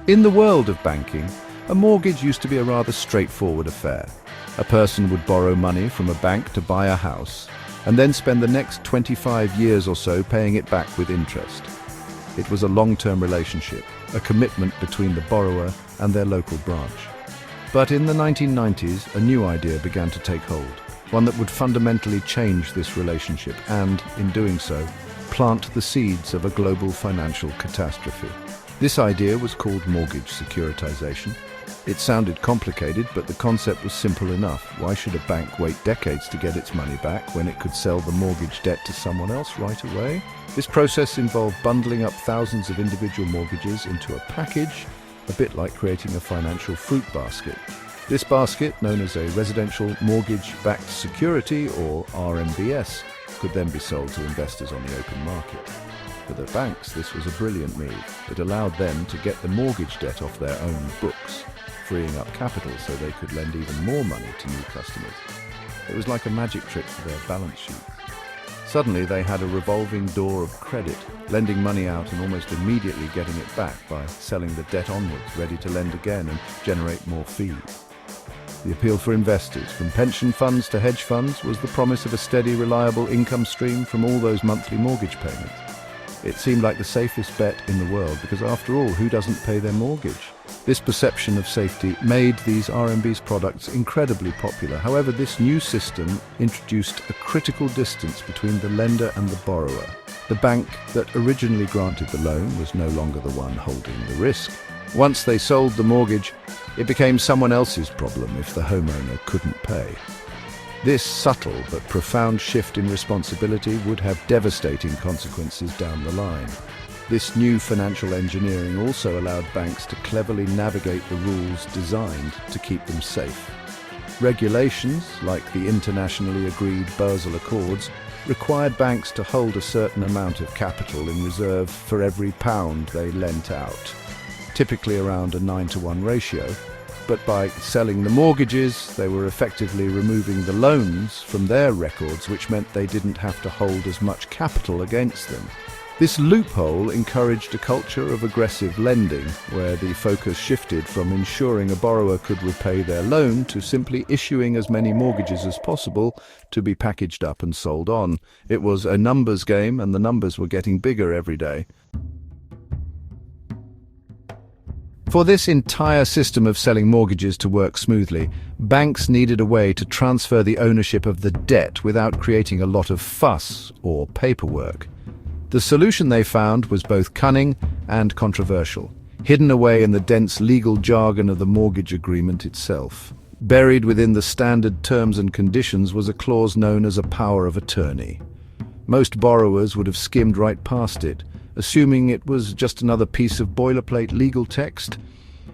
In the world of banking, a mortgage used to be a rather straightforward affair. A person would borrow money from a bank to buy a house, and then spend the next 25 years or so paying it back with interest. It was a long-term relationship, a commitment between the borrower and their local branch. But in the 1990s, a new idea began to take hold, one that would fundamentally change this relationship and, in doing so, plant the seeds of a global financial catastrophe. This idea was called mortgage securitization. It sounded complicated, but the concept was simple enough. Why should a bank wait decades to get its money back when it could sell the mortgage debt to someone else right away? This process involved bundling up thousands of individual mortgages into a package, a bit like creating a financial fruit basket. This basket, known as a residential mortgage-backed security, or RMBS, could then be sold to investors on the open market. For the banks, this was a brilliant move. It allowed them to get the mortgage debt off their own books, freeing up capital so they could lend even more money to new customers. It was like a magic trick for their balance sheet. Suddenly they had a revolving door of credit, lending money out and almost immediately getting it back by selling the debt onwards, ready to lend again and generate more fees. The appeal for investors, from pension funds to hedge funds, was the promise of a steady, reliable income stream from all those monthly mortgage payments. It seemed like the safest bet in the world because, after all, who doesn't pay their mortgage? This perception of safety made these RMBS products incredibly popular. However, this new system introduced a critical distance between the lender and the borrower. The bank that originally granted the loan was no longer the one holding the risk. Once they sold the mortgage, it became someone else's problem if the homeowner couldn't pay. This subtle but profound shift in responsibility would have devastating consequences down the line. This new financial engineering also allowed banks to cleverly navigate the rules designed to keep them safe. Regulations, like the internationally agreed Basel Accords, required banks to hold a certain amount of capital in reserve for every pound they lent out, typically around a 9-to-1 ratio. But by selling the mortgages, they were effectively removing the loans from their records, which meant they didn't have to hold as much capital against them. This loophole encouraged a culture of aggressive lending, where the focus shifted from ensuring a borrower could repay their loan to simply issuing as many mortgages as possible to be packaged up and sold on. It was a numbers game, and the numbers were getting bigger every day. For this entire system of selling mortgages to work smoothly, banks needed a way to transfer the ownership of the debt without creating a lot of fuss or paperwork. The solution they found was both cunning and controversial, hidden away in the dense legal jargon of the mortgage agreement itself. Buried within the standard terms and conditions was a clause known as a power of attorney. Most borrowers would have skimmed right past it, assuming it was just another piece of boilerplate legal text.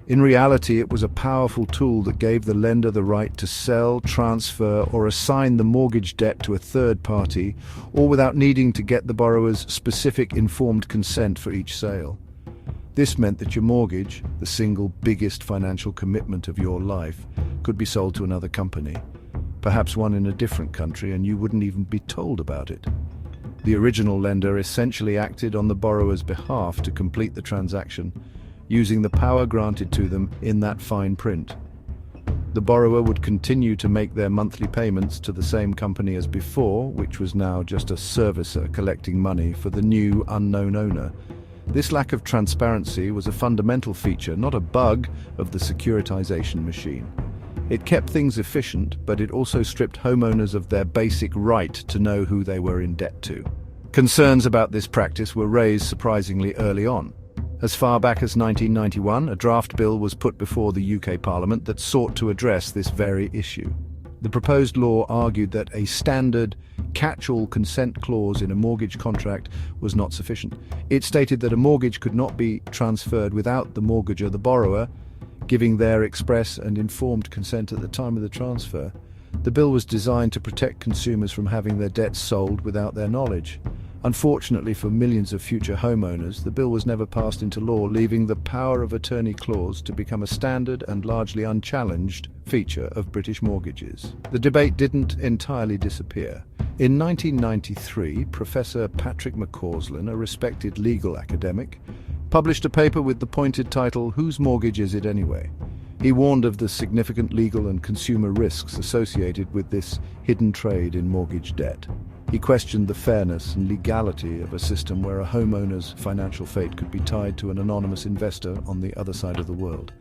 In reality, it was a powerful tool that gave the lender the right to sell, transfer, or assign the mortgage debt to a third party, all without needing to get the borrower's specific informed consent for each sale. This meant that your mortgage, the single biggest financial commitment of your life, could be sold to another company, perhaps one in a different country, and you wouldn't even be told about it. The original lender essentially acted on the borrower's behalf to complete the transaction, using the power granted to them in that fine print. The borrower would continue to make their monthly payments to the same company as before, which was now just a servicer collecting money for the new, unknown owner. This lack of transparency was a fundamental feature, not a bug, of the securitization machine. It kept things efficient, but it also stripped homeowners of their basic right to know who they were in debt to. Concerns about this practice were raised surprisingly early on. As far back as 1991, a draft bill was put before the UK Parliament that sought to address this very issue. The proposed law argued that a standard catch-all consent clause in a mortgage contract was not sufficient. It stated that a mortgage could not be transferred without the mortgager, the borrower, giving their express and informed consent at the time of the transfer. The bill was designed to protect consumers from having their debts sold without their knowledge. Unfortunately for millions of future homeowners, the bill was never passed into law, leaving the power of attorney clause to become a standard and largely unchallenged feature of British mortgages. The debate didn't entirely disappear. In 1993, Professor Patrick McCausland, a respected legal academic, published a paper with the pointed title, "Whose Mortgage Is It Anyway?" He warned of the significant legal and consumer risks associated with this hidden trade in mortgage debt. He questioned the fairness and legality of a system where a homeowner's financial fate could be tied to an anonymous investor on the other side of the world.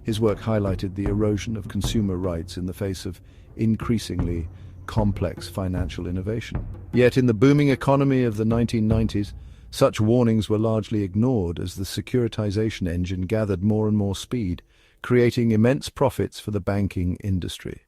His work highlighted the erosion of consumer rights in the face of increasingly complex financial innovation. Yet in the booming economy of the 1990s, such warnings were largely ignored as the securitization engine gathered more and more speed, creating immense profits for the banking industry.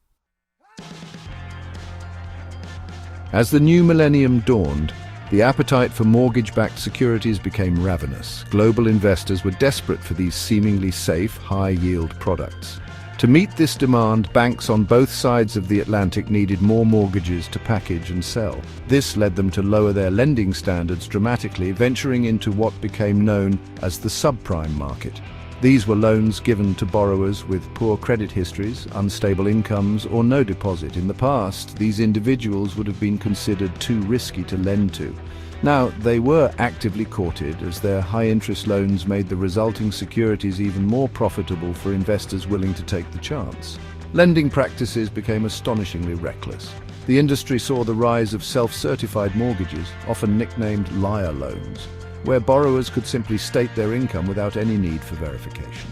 As the new millennium dawned, the appetite for mortgage-backed securities became ravenous. Global investors were desperate for these seemingly safe, high-yield products. To meet this demand, banks on both sides of the Atlantic needed more mortgages to package and sell. This led them to lower their lending standards dramatically, venturing into what became known as the subprime market. These were loans given to borrowers with poor credit histories, unstable incomes, or no deposit. In the past, these individuals would have been considered too risky to lend to. Now, they were actively courted as their high-interest loans made the resulting securities even more profitable for investors willing to take the chance. Lending practices became astonishingly reckless. The industry saw the rise of self-certified mortgages, often nicknamed liar loans, where borrowers could simply state their income without any need for verification.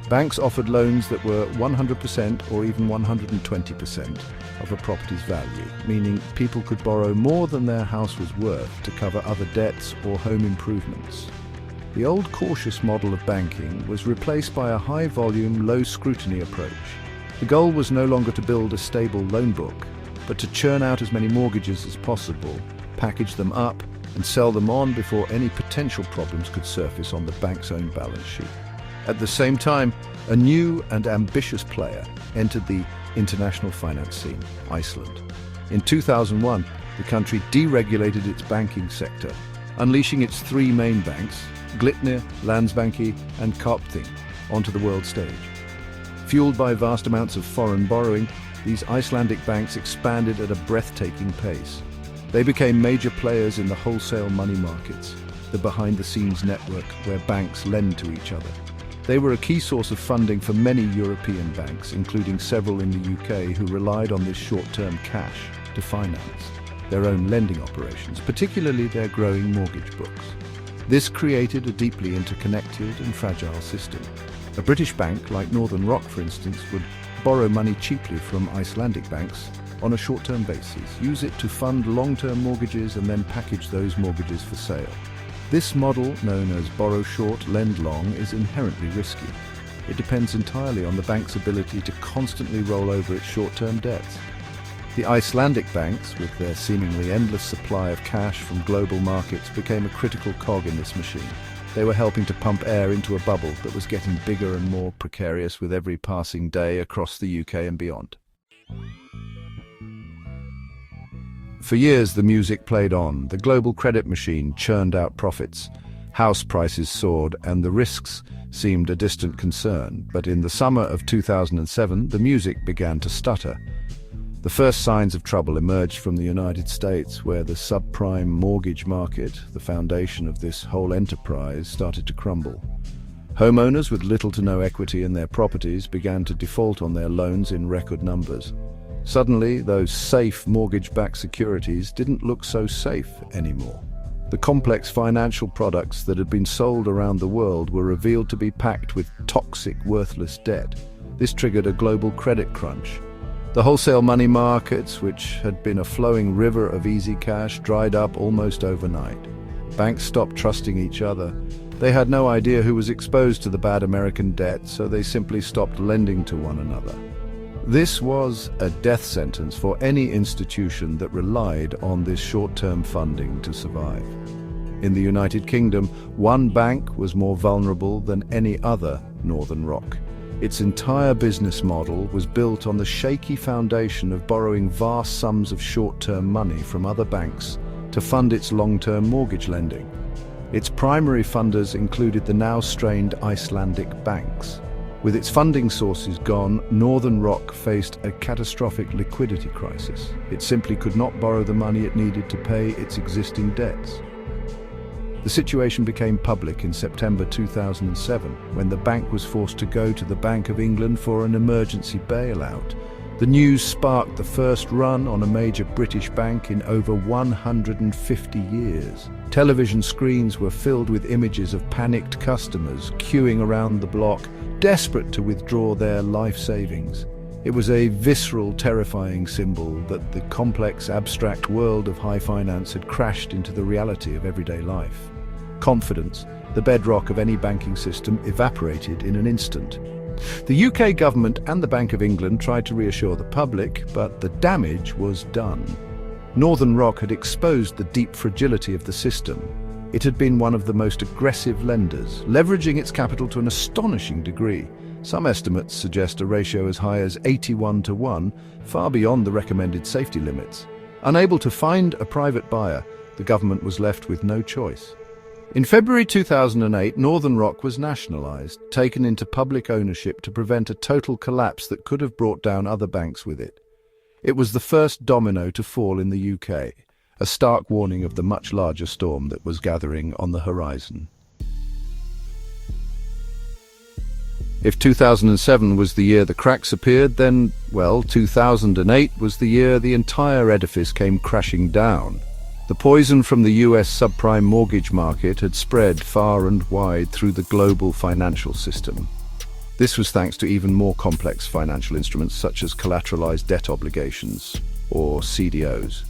Banks offered loans that were 100% or even 120% of a property's value, meaning people could borrow more than their house was worth to cover other debts or home improvements. The old cautious model of banking was replaced by a high-volume, low-scrutiny approach. The goal was no longer to build a stable loan book, but to churn out as many mortgages as possible, package them up, and sell them on before any potential problems could surface on the bank's own balance sheet. At the same time, a new and ambitious player entered the international finance scene, Iceland. In 2001, the country deregulated its banking sector, unleashing its three main banks, Glitnir, Landsbanki and Kaupthing, onto the world stage. Fueled by vast amounts of foreign borrowing, these Icelandic banks expanded at a breathtaking pace. They became major players in the wholesale money markets, the behind-the-scenes network where banks lend to each other. They were a key source of funding for many European banks, including several in the UK, who relied on this short-term cash to finance their own lending operations, particularly their growing mortgage books. This created a deeply interconnected and fragile system. A British bank, like Northern Rock for instance, would borrow money cheaply from Icelandic banks on a short-term basis, use it to fund long-term mortgages and then package those mortgages for sale. This model, known as borrow short, lend long, is inherently risky. It depends entirely on the bank's ability to constantly roll over its short-term debts. The Icelandic banks, with their seemingly endless supply of cash from global markets, became a critical cog in this machine. They were helping to pump air into a bubble that was getting bigger and more precarious with every passing day across the UK and beyond. For years, the music played on. The global credit machine churned out profits. House prices soared, and the risks seemed a distant concern. But in the summer of 2007, the music began to stutter. The first signs of trouble emerged from the United States, where the subprime mortgage market, the foundation of this whole enterprise, started to crumble. Homeowners with little to no equity in their properties began to default on their loans in record numbers. Suddenly, those safe mortgage-backed securities didn't look so safe anymore. The complex financial products that had been sold around the world were revealed to be packed with toxic, worthless debt. This triggered a global credit crunch. The wholesale money markets, which had been a flowing river of easy cash, dried up almost overnight. Banks stopped trusting each other. They had no idea who was exposed to the bad American debt, so they simply stopped lending to one another. This was a death sentence for any institution that relied on this short-term funding to survive. In the United Kingdom, one bank was more vulnerable than any other, Northern Rock. Its entire business model was built on the shaky foundation of borrowing vast sums of short-term money from other banks to fund its long-term mortgage lending. Its primary funders included the now strained Icelandic banks. With its funding sources gone, Northern Rock faced a catastrophic liquidity crisis. It simply could not borrow the money it needed to pay its existing debts. The situation became public in September 2007, when the bank was forced to go to the Bank of England for an emergency bailout. The news sparked the first run on a major British bank in over 150 years. Television screens were filled with images of panicked customers queuing around the block, desperate to withdraw their life savings. It was a visceral, terrifying symbol that the complex, abstract world of high finance had crashed into the reality of everyday life. Confidence, the bedrock of any banking system, evaporated in an instant. The UK government and the Bank of England tried to reassure the public, but the damage was done. Northern Rock had exposed the deep fragility of the system. It had been one of the most aggressive lenders, leveraging its capital to an astonishing degree. Some estimates suggest a ratio as high as 81-1, far beyond the recommended safety limits. Unable to find a private buyer, the government was left with no choice. In February 2008, Northern Rock was nationalised, taken into public ownership to prevent a total collapse that could have brought down other banks with it. It was the first domino to fall in the UK, a stark warning of the much larger storm that was gathering on the horizon. If 2007 was the year the cracks appeared, then, well, 2008 was the year the entire edifice came crashing down. The poison from the US subprime mortgage market had spread far and wide through the global financial system. This was thanks to even more complex financial instruments such as collateralized debt obligations, or CDOs.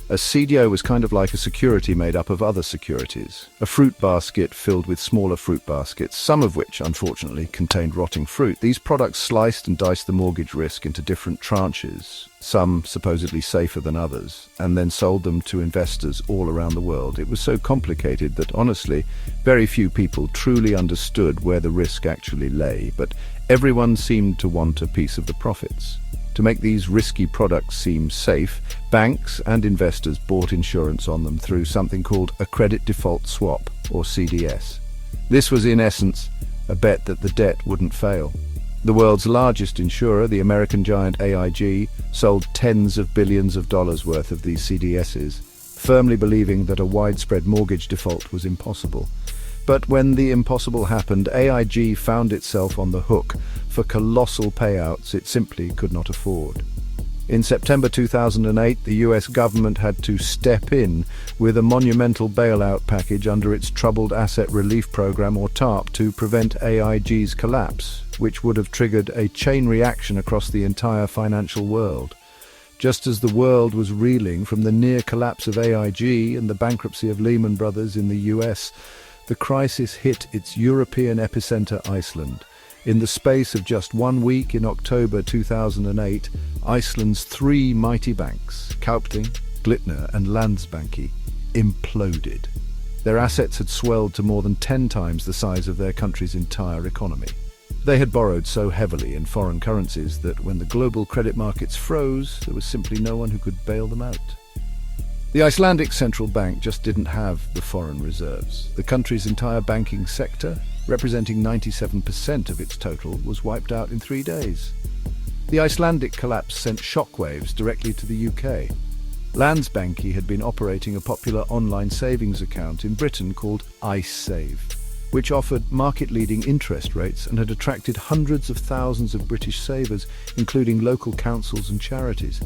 A CDO was kind of like a security made up of other securities, a fruit basket filled with smaller fruit baskets, some of which, unfortunately, contained rotting fruit. These products sliced and diced the mortgage risk into different tranches, some supposedly safer than others, and then sold them to investors all around the world. It was so complicated that, honestly, very few people truly understood where the risk actually lay, but everyone seemed to want a piece of the profits. To make these risky products seem safe, banks and investors bought insurance on them through something called a credit default swap, or CDS. This was, in essence, a bet that the debt wouldn't fail. The world's largest insurer, the American giant AIG, sold tens of billions of dollars worth of these CDSs, firmly believing that a widespread mortgage default was impossible. But when the impossible happened, AIG found itself on the hook for colossal payouts it simply could not afford. In September 2008, the US government had to step in with a monumental bailout package under its Troubled Asset Relief Program, or TARP, to prevent AIG's collapse, which would have triggered a chain reaction across the entire financial world. Just as the world was reeling from the near collapse of AIG and the bankruptcy of Lehman Brothers in the US, the crisis hit its European epicenter, Iceland. In the space of just 1 week in October 2008, Iceland's three mighty banks, Kaupthing, Glitnir and Landsbanki, imploded. Their assets had swelled to more than 10 times the size of their country's entire economy. They had borrowed so heavily in foreign currencies that when the global credit markets froze, there was simply no one who could bail them out. The Icelandic central bank just didn't have the foreign reserves. The country's entire banking sector, representing 97% of its total, was wiped out in 3 days. The Icelandic collapse sent shockwaves directly to the UK. Landsbanki had been operating a popular online savings account in Britain called IceSave, which offered market-leading interest rates and had attracted hundreds of thousands of British savers, including local councils and charities.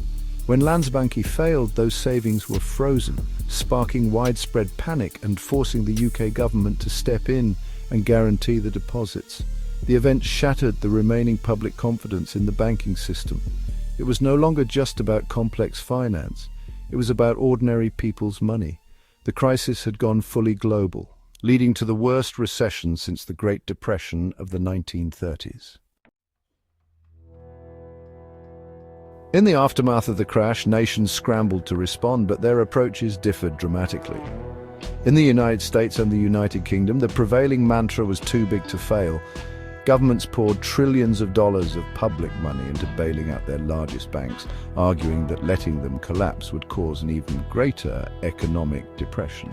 When Landsbanki failed, those savings were frozen, sparking widespread panic and forcing the UK government to step in and guarantee the deposits. The event shattered the remaining public confidence in the banking system. It was no longer just about complex finance. It was about ordinary people's money. The crisis had gone fully global, leading to the worst recession since the Great Depression of the 1930s. In the aftermath of the crash, nations scrambled to respond, but their approaches differed dramatically. In the United States and the United Kingdom, the prevailing mantra was too big to fail. Governments poured trillions of dollars of public money into bailing out their largest banks, arguing that letting them collapse would cause an even greater economic depression.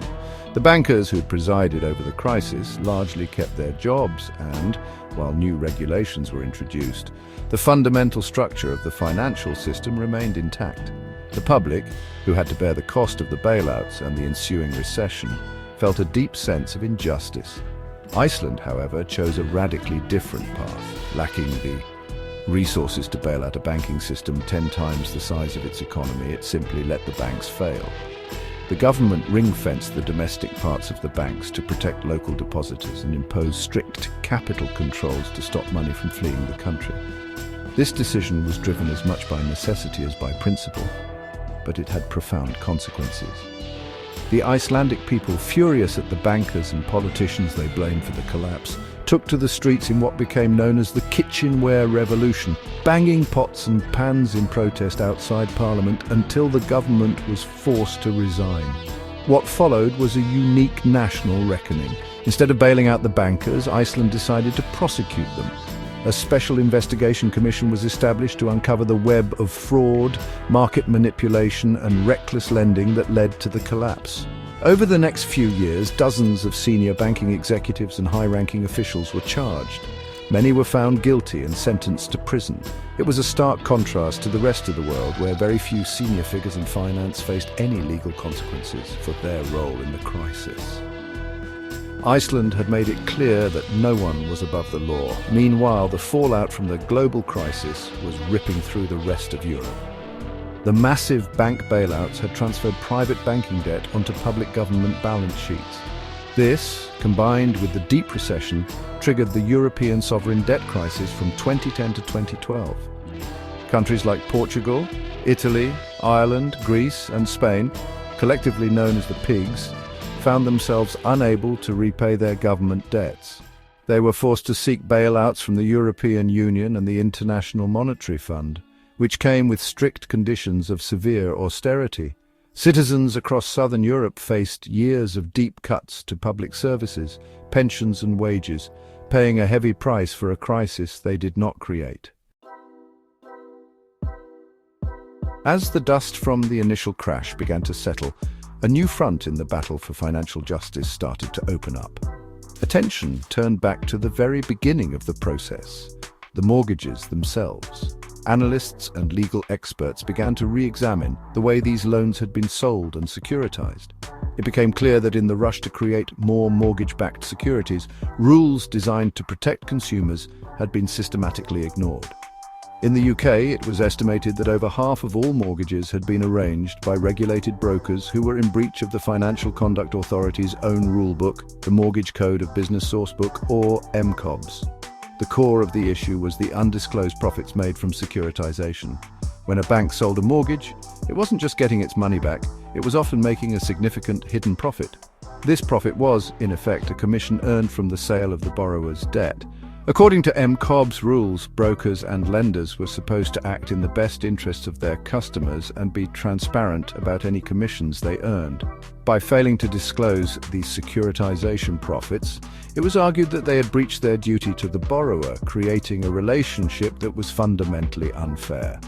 The bankers who had presided over the crisis largely kept their jobs and, while new regulations were introduced, the fundamental structure of the financial system remained intact. The public, who had to bear the cost of the bailouts and the ensuing recession, felt a deep sense of injustice. Iceland, however, chose a radically different path, lacking the resources to bail out a banking system 10 times the size of its economy. It simply let the banks fail. The government ring-fenced the domestic parts of the banks to protect local depositors and impose strict capital controls to stop money from fleeing the country. This decision was driven as much by necessity as by principle, but it had profound consequences. The Icelandic people, furious at the bankers and politicians they blamed for the collapse, took to the streets in what became known as the kitchenware revolution, banging pots and pans in protest outside Parliament until the government was forced to resign. What followed was a unique national reckoning. Instead of bailing out the bankers, Iceland decided to prosecute them. A special investigation commission was established to uncover the web of fraud, market manipulation, and reckless lending that led to the collapse. Over the next few years, dozens of senior banking executives and high-ranking officials were charged. Many were found guilty and sentenced to prison. It was a stark contrast to the rest of the world, where very few senior figures in finance faced any legal consequences for their role in the crisis. Iceland had made it clear that no one was above the law. Meanwhile, the fallout from the global crisis was ripping through the rest of Europe. The massive bank bailouts had transferred private banking debt onto public government balance sheets. This, combined with the deep recession, triggered the European sovereign debt crisis from 2010 to 2012. Countries like Portugal, Italy, Ireland, Greece, and Spain, collectively known as the Pigs, found themselves unable to repay their government debts. They were forced to seek bailouts from the European Union and the International Monetary Fund, which came with strict conditions of severe austerity. Citizens across southern Europe faced years of deep cuts to public services, pensions and wages, paying a heavy price for a crisis they did not create. As the dust from the initial crash began to settle, a new front in the battle for financial justice started to open up. Attention turned back to the very beginning of the process, the mortgages themselves. Analysts and legal experts began to re-examine the way these loans had been sold and securitized. It became clear that in the rush to create more mortgage-backed securities, rules designed to protect consumers had been systematically ignored. In the UK, it was estimated that over half of all mortgages had been arranged by regulated brokers who were in breach of the Financial Conduct Authority's own rulebook, the Mortgage Code of Business Sourcebook, or MCOBs. The core of the issue was the undisclosed profits made from securitization. When a bank sold a mortgage, it wasn't just getting its money back, it was often making a significant hidden profit. This profit was, in effect, a commission earned from the sale of the borrower's debt. According to MCOB's rules, brokers and lenders were supposed to act in the best interests of their customers and be transparent about any commissions they earned. By failing to disclose the securitization profits, it was argued that they had breached their duty to the borrower, creating a relationship that was fundamentally unfair.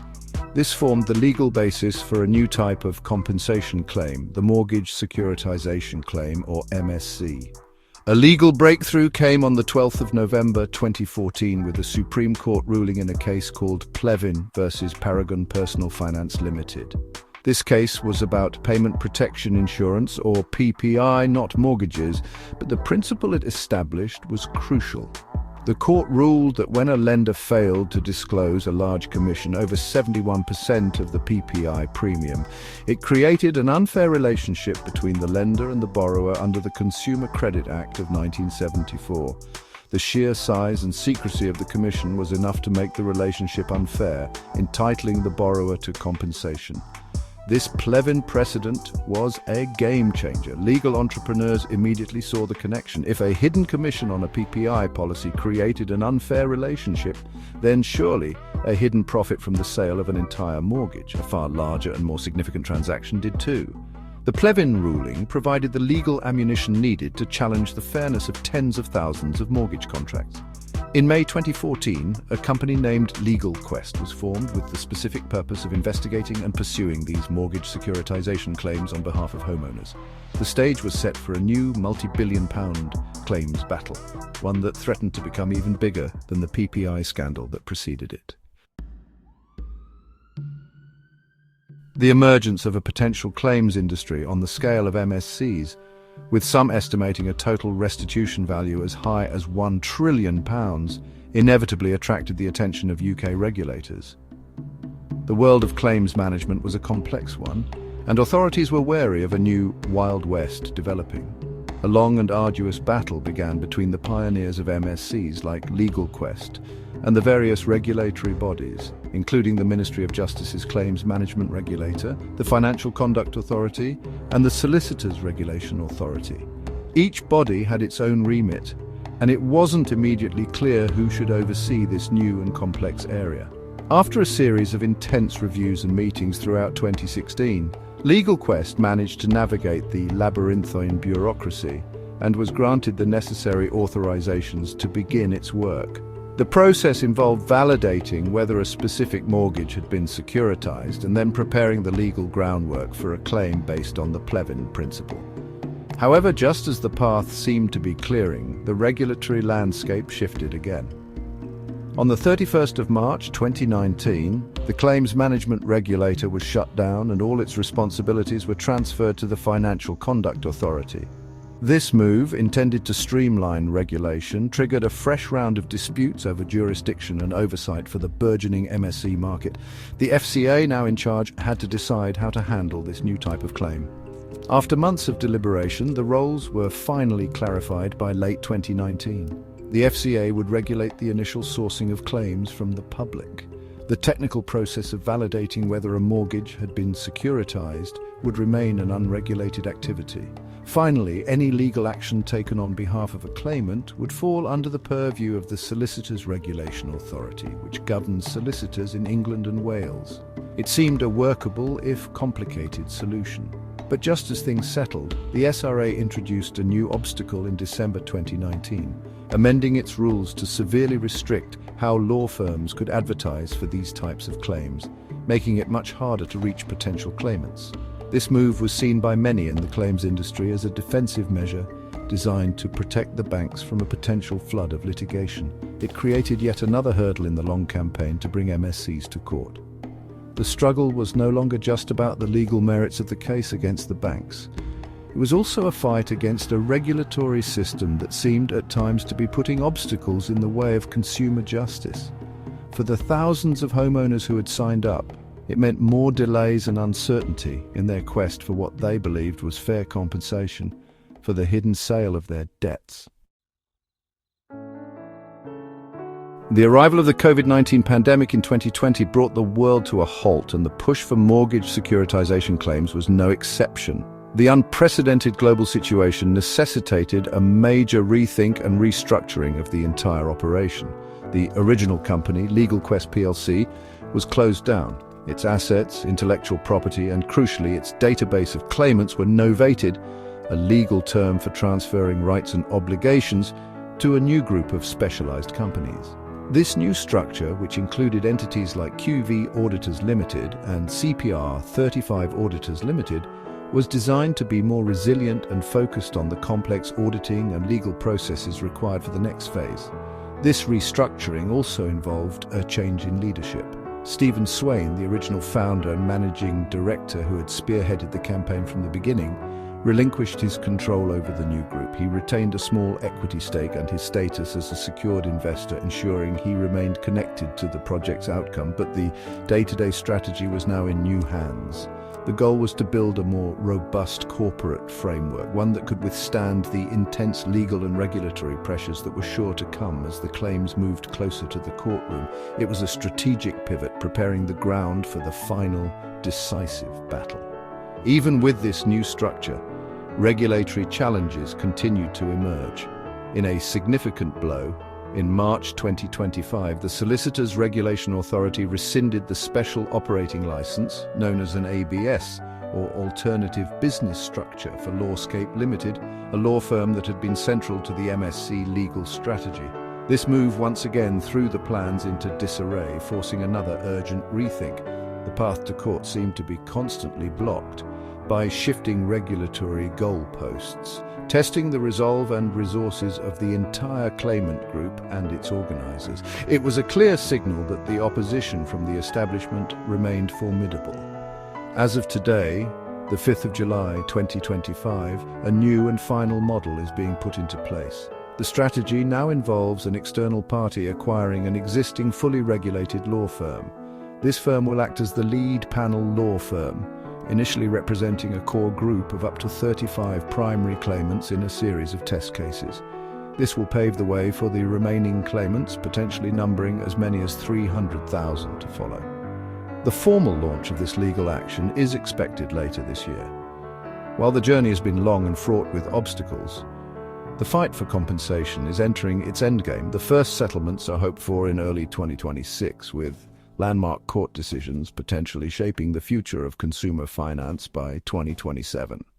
This formed the legal basis for a new type of compensation claim, the Mortgage Securitization Claim, or MSC. A legal breakthrough came on the 12th of November 2014 with a Supreme Court ruling in a case called Plevin versus Paragon Personal Finance Limited. This case was about payment protection insurance, or PPI, not mortgages, but the principle it established was crucial. The court ruled that when a lender failed to disclose a large commission, over 71% of the PPI premium, it created an unfair relationship between the lender and the borrower under the Consumer Credit Act of 1974. The sheer size and secrecy of the commission was enough to make the relationship unfair, entitling the borrower to compensation. This Plevin precedent was a game changer. Legal entrepreneurs immediately saw the connection. If a hidden commission on a PPI policy created an unfair relationship, then surely a hidden profit from the sale of an entire mortgage, a far larger and more significant transaction, did too. The Plevin ruling provided the legal ammunition needed to challenge the fairness of tens of thousands of mortgage contracts. In May 2014, a company named Legal Quest was formed with the specific purpose of investigating and pursuing these mortgage securitization claims on behalf of homeowners. The stage was set for a new multi-billion-pound claims battle, one that threatened to become even bigger than the PPI scandal that preceded it. The emergence of a potential claims industry on the scale of MSCs with some estimating a total restitution value as high as £1 trillion, inevitably attracted the attention of UK regulators. The world of claims management was a complex one, and authorities were wary of a new Wild West developing. A long and arduous battle began between the pioneers of MSCs like Legal Quest and the various regulatory bodies, including the Ministry of Justice's Claims Management Regulator, the Financial Conduct Authority, and the Solicitors Regulation Authority. Each body had its own remit, and it wasn't immediately clear who should oversee this new and complex area. After a series of intense reviews and meetings throughout 2016, Legal Quest managed to navigate the labyrinthine bureaucracy and was granted the necessary authorizations to begin its work. The process involved validating whether a specific mortgage had been securitized and then preparing the legal groundwork for a claim based on the Plevin principle. However, just as the path seemed to be clearing, the regulatory landscape shifted again. On the 31st of March 2019, the Claims Management Regulator was shut down and all its responsibilities were transferred to the Financial Conduct Authority. This move, intended to streamline regulation, triggered a fresh round of disputes over jurisdiction and oversight for the burgeoning MSC market. The FCA, now in charge, had to decide how to handle this new type of claim. After months of deliberation, the roles were finally clarified by late 2019. The FCA would regulate the initial sourcing of claims from the public. The technical process of validating whether a mortgage had been securitized would remain an unregulated activity. Finally, any legal action taken on behalf of a claimant would fall under the purview of the Solicitors Regulation Authority, which governs solicitors in England and Wales. It seemed a workable, if complicated, solution. But just as things settled, the SRA introduced a new obstacle in December 2019, amending its rules to severely restrict how law firms could advertise for these types of claims, making it much harder to reach potential claimants. This move was seen by many in the claims industry as a defensive measure designed to protect the banks from a potential flood of litigation. It created yet another hurdle in the long campaign to bring MSCs to court. The struggle was no longer just about the legal merits of the case against the banks. It was also a fight against a regulatory system that seemed at times to be putting obstacles in the way of consumer justice. For the thousands of homeowners who had signed up, it meant more delays and uncertainty in their quest for what they believed was fair compensation for the hidden sale of their debts. The arrival of the COVID-19 pandemic in 2020 brought the world to a halt, and the push for mortgage securitization claims was no exception. The unprecedented global situation necessitated a major rethink and restructuring of the entire operation. The original company, Legal Quest plc, was closed down. Its assets, intellectual property, and crucially its database of claimants were novated, a legal term for transferring rights and obligations to a new group of specialized companies. This new structure, which included entities like QV Auditors Limited and CPR 35 Auditors Limited, was designed to be more resilient and focused on the complex auditing and legal processes required for the next phase. This restructuring also involved a change in leadership. Stephen Swain, the original founder and managing director who had spearheaded the campaign from the beginning, relinquished his control over the new group. He retained a small equity stake and his status as a secured investor, ensuring he remained connected to the project's outcome, but the day-to-day strategy was now in new hands. The goal was to build a more robust corporate framework, one that could withstand the intense legal and regulatory pressures that were sure to come as the claims moved closer to the courtroom. It was a strategic pivot, preparing the ground for the final, decisive battle. Even with this new structure, regulatory challenges continued to emerge. In a significant blow, in March 2025, the Solicitors Regulation Authority rescinded the Special Operating License, known as an ABS, or Alternative Business Structure, for Lawscape Limited, a law firm that had been central to the MSC legal strategy. This move once again threw the plans into disarray, forcing another urgent rethink. The path to court seemed to be constantly blocked by shifting regulatory goalposts, testing the resolve and resources of the entire claimant group and its organizers. It was a clear signal that the opposition from the establishment remained formidable. As of today, The 5th of July 2025, a new and final model is being put into place. The strategy now involves an external party acquiring an existing fully regulated law firm. This firm will act as the lead panel law firm, initially representing a core group of up to 35 primary claimants in a series of test cases. This will pave the way for the remaining claimants, potentially numbering as many as 300,000 to follow. The formal launch of this legal action is expected later this year. While the journey has been long and fraught with obstacles, the fight for compensation is entering its endgame. The first settlements are hoped for in early 2026, with landmark court decisions potentially shaping the future of consumer finance by 2027.